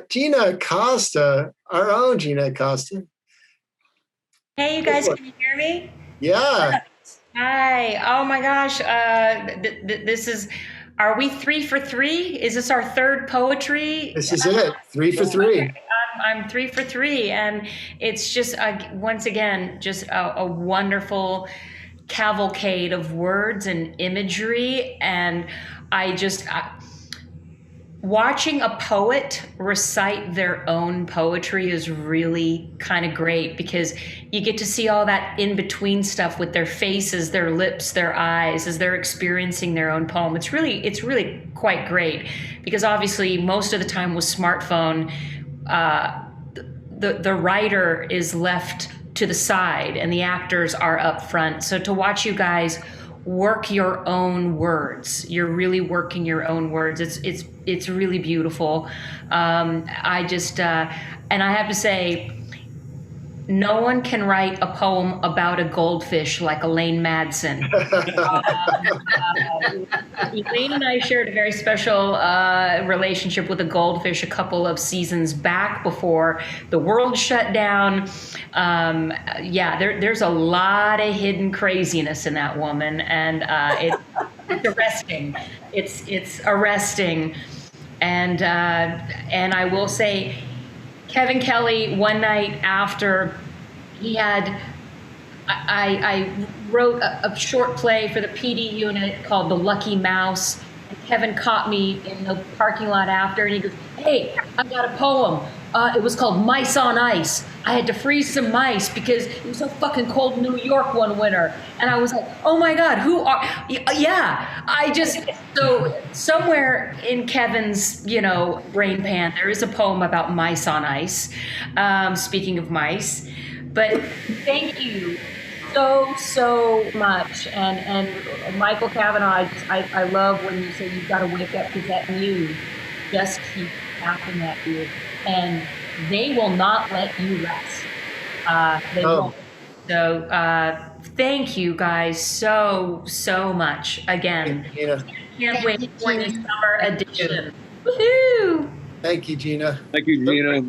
Gina Costa, our own Gina Costa. Hey, you guys, can you hear me? Yeah. Hi. Oh my gosh. This is Are we 3 for 3? Is this our third poetry? This is it. 3 for 3. I'm 3 for 3, and it's just once again just a wonderful cavalcade of words and imagery, and watching a poet recite their own poetry is really kind of great, because you get to see all that in between stuff with their faces, their lips, their eyes as they're experiencing their own poem. It's really quite great, because obviously most of the time with smartphone, the writer is left to the side and the actors are up front. So to watch you guys work your own words, you're really working your own words. It's really beautiful. And I have to say, no one can write a poem about a goldfish like Elaine Madsen. Elaine and I shared a very special relationship with a goldfish a couple of seasons back before the world shut down. There's a lot of hidden craziness in that woman, and it's arresting. It's arresting, and I will say, Kevin Kelly, one night after he had, I wrote a short play for the PD unit called The Lucky Mouse. And Kevin caught me in the parking lot after, and he goes, "Hey, I got a poem. It was called Mice on Ice. I had to freeze some mice because it was so fucking cold in New York one winter." And I was like, oh my God, so somewhere in Kevin's, brain pan, there is a poem about mice on ice. Speaking of mice, but thank you so much. And Michael Cavanaugh, I love when you say you've got to wake up, because that news just keeps happening at you. And they will not let you rest. They won't. So thank you guys so much again. Can't wait for the summer edition. Woohoo! Thank you, Gina. Thank you, Gina.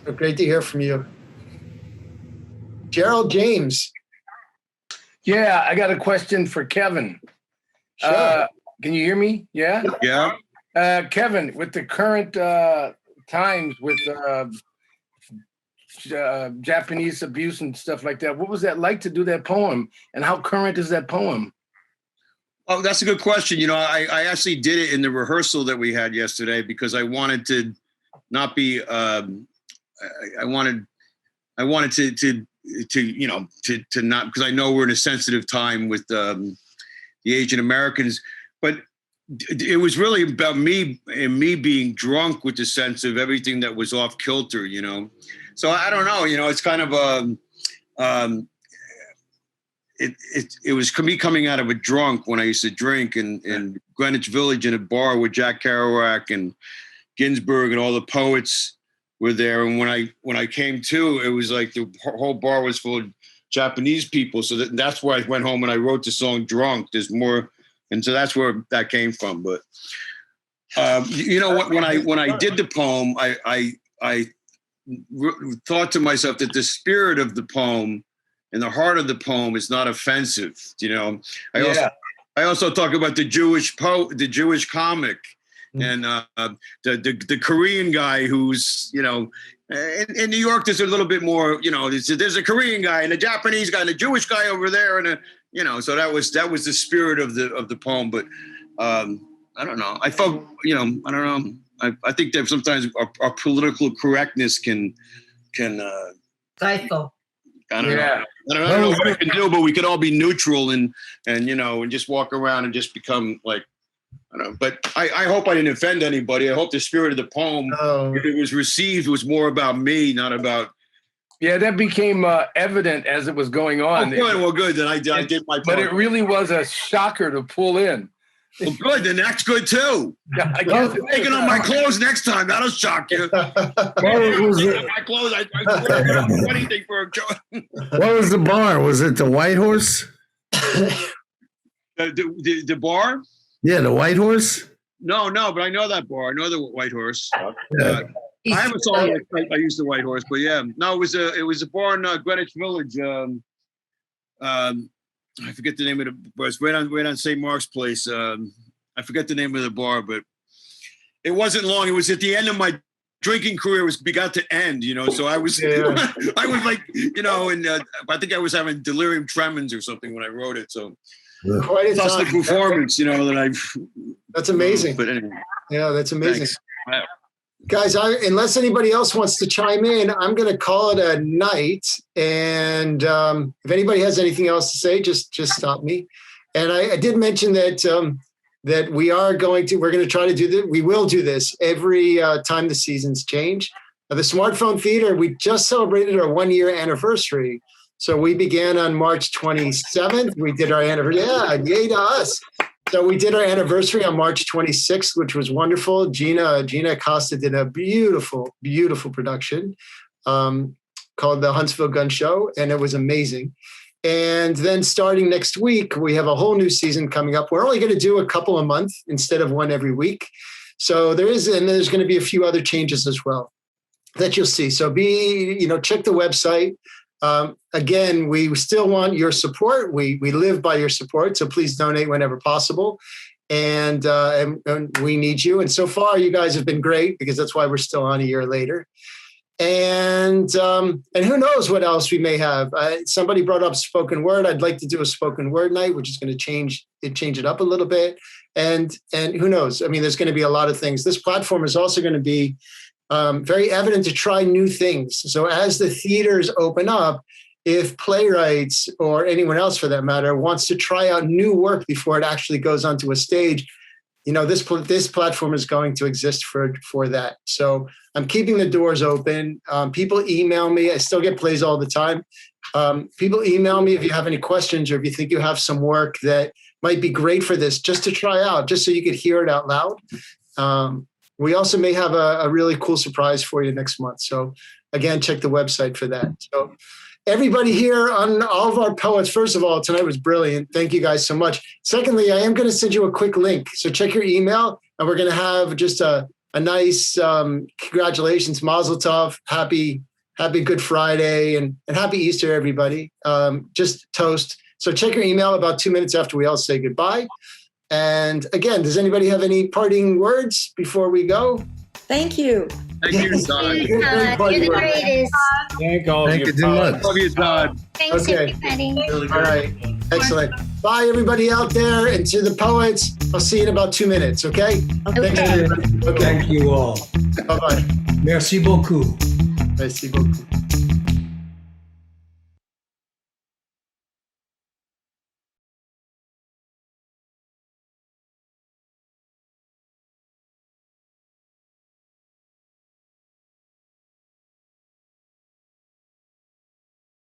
So great to hear from you. Gerald James. Yeah, I got a question for Kevin. Sure. Can you hear me? Yeah? Yeah. Kevin, with the current times with Japanese abuse and stuff like that, what was that like to do that poem, and how current is that poem? Oh, that's a good question. I actually did it in the rehearsal that we had yesterday, because I wanted to not be, I wanted to not, because I know we're in a sensitive time with the Asian Americans, but it was really about me and me being drunk with the sense of everything that was off kilter, So I don't know, it's kind of it was me coming out of a drunk when I used to drink in Greenwich Village in a bar with Jack Kerouac and Ginsberg and all the poets were there. And when I came to, it was like the whole bar was full of Japanese people. So that's where I went home and I wrote the song Drunk. There's more. And so that's where that came from. But when I did the poem, I thought to myself that the spirit of the poem and the heart of the poem is not offensive. I also talk about the Jewish comic, and the Korean guy who's in New York. There's a little bit more. There's a Korean guy and a Japanese guy and a Jewish guy over there, and so that was the spirit of the poem. But I don't know. I felt I don't know. I think that sometimes our political correctness can stifle. I don't know. I don't know what we can do, but we could all be neutral and just walk around and just become like, I don't know. But I hope I didn't offend anybody. I hope the spirit of the poem, if it was received, was more about me, not about. Yeah, that became evident as it was going on. Oh, good. Well, good. Then I did my part. But it really was a shocker to pull in. Well, good. Then that's good too. Yeah, I guess taking on my clothes next time. That'll shock you. My clothes. I do anything for a joke. What was the bar? Was it the White Horse? The bar? Yeah, the White Horse. No, but I know that bar. I know the White Horse. I have a song I used the White Horse, but yeah, no, it was a bar in Greenwich Village. I forget the name of the bar. It's right on St. Mark's Place. I forget the name of the bar, but it wasn't long. It was at the end of my drinking career began to end, so I was, I was like, and I think I was having delirium tremens or something when I wrote it. So quite a fantastic time. performance, that I've. That's amazing. But anyway. Yeah, that's amazing. Wow. Guys, unless anybody else wants to chime in, I'm going to call it a night. And if anybody has anything else to say, just stop me. And I did mention that that we're going to try to do this. We will do this every time the seasons change. The Smartphone Theater, we just celebrated our 1-year anniversary. So we began on March 27th. We did our anniversary. Yeah, yay to us. So we did our anniversary on March 26th, which was wonderful. Gina Acosta did a beautiful, beautiful production called The Huntsville Gun Show, and it was amazing. And then starting next week, we have a whole new season coming up. We're only going to do a couple a month instead of one every week. So there's going to be a few other changes as well that you'll see. So check the website. Again, we still want your support. We live by your support. So please donate whenever possible. And we need you. And so far, you guys have been great because that's why we're still on a year later. And who knows what else we may have. Somebody brought up spoken word. I'd like to do a spoken word night, which is going to change it up a little bit. And who knows? I mean, there's going to be a lot of things. This platform is also going to be very evident to try new things. So as the theaters open up, if playwrights or anyone else for that matter wants to try out new work before it actually goes onto a stage, this platform is going to exist for that. So I'm keeping the doors open. People email me. I still get plays all the time. People email me if you have any questions or if you think you have some work that might be great for this, just to try out, just so you could hear it out loud. We also may have a really cool surprise for you next month. So again, check the website for that. So everybody here on all of our poets, first of all, tonight was brilliant. Thank you guys so much. Secondly, I am going to send you a quick link. So check your email and we're going to have just a nice congratulations, Mazel Tov, happy Good Friday and happy Easter, everybody. Just toast. So check your email about 2 minutes after we all say goodbye. And again, does anybody have any parting words before we go? Thank you. Thank you, Todd. You're the greatest. Thank you so much. Love you, Todd. Thanks, Okay. everybody. All right. Excellent. Bye, everybody out there. And to the poets, I'll see you in about 2 minutes, okay? Thanks, everybody. Okay. Thank you all. Bye-bye. Merci beaucoup. Merci beaucoup.